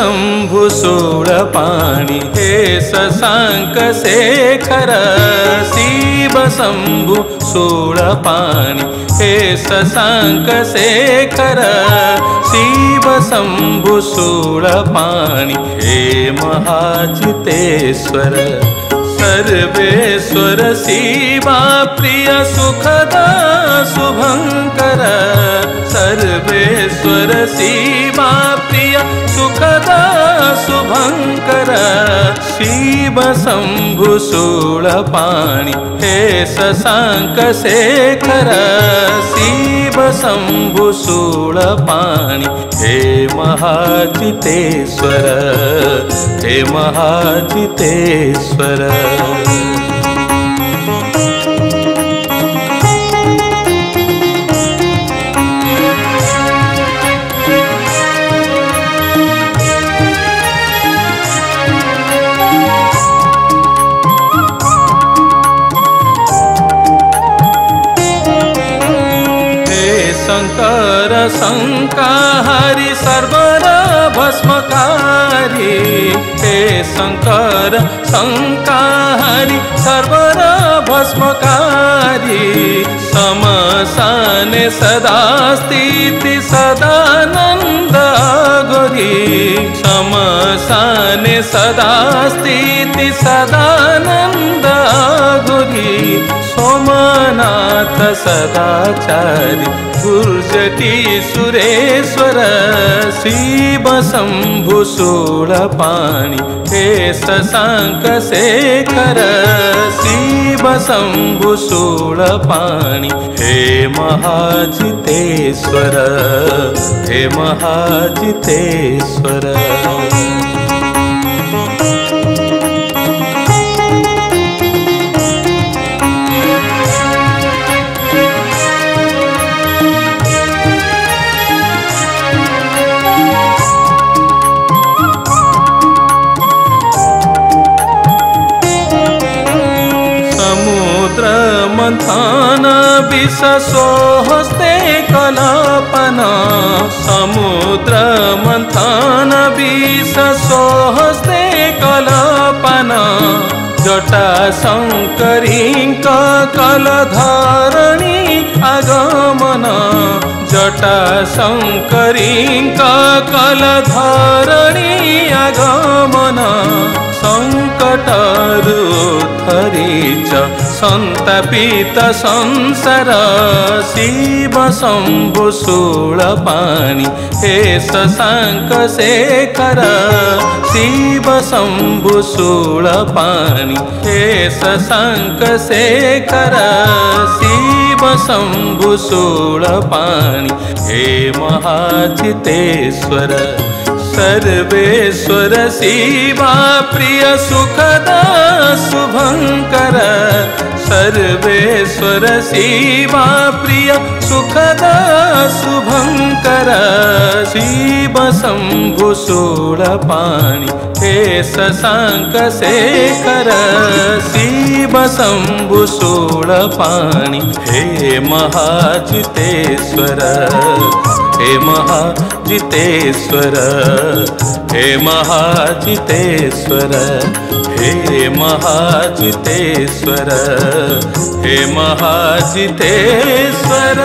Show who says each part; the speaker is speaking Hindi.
Speaker 1: शंभु शूलपाणि हे शशांक शेखर शिव शंभु शूलपाणि हे शशांक शेखर शिव शंभु शूलपाणि हे महाजितेश्वर सर्वेश्वर शिवा प्रिय सुखदा शुभंकर सर्वेश्वर शिवा प्रिय सुखदा शुभंकर शिव शंभु शूलपाणि हे शशांक शेखर शिव शंभु शूलपाणि हे महाजितेश्वर हे महाजितेश्वर शंकर शंकाहारी सर्वर भस्मकारी हे शंकर शंकाहारी सर्वर भस्मकारी समसाने सदा स्थिति सदानंद गोरी समसाने सदा स्थिति सदानंद गोरी सोमनाथ सदाचारी गुरुजटी सुरेश्वर शिव शंभु शूलपाणि हे शशांक शेखर शिव शंभु शूलपाणि हे महाजितेश्वर हे महाजितेश्वर मंथन विष सोहस्ते कल्पना समुद्र मंथन विष सोहस्ते कल्पना जटा शंकरी कलधरणी आगमन जटा शंकरी कलधरणी आगमन संकटरुद्धरी च संतापित संसार शिव शंभु शूलपाणि हे शशांक शेखर शिव शंभु शूलपाणि हे शशांक शेखर शिव शंभु शूलपाणि हे महाजितेश्वर सर्वेश्वर शिवा प्रिय सुखदा शुभंकर सर्वेश्वर शिवा प्रिय सुखदा शुभंकर शिव शंभु शूलपाणि हे शशांक शेखर शिव शंभु शूलपाणि हे महाजितेश्वर हे महाजितेश्वर हे महाजितेश्वर हे महाजितेश्वर हे महाजितेश्वर।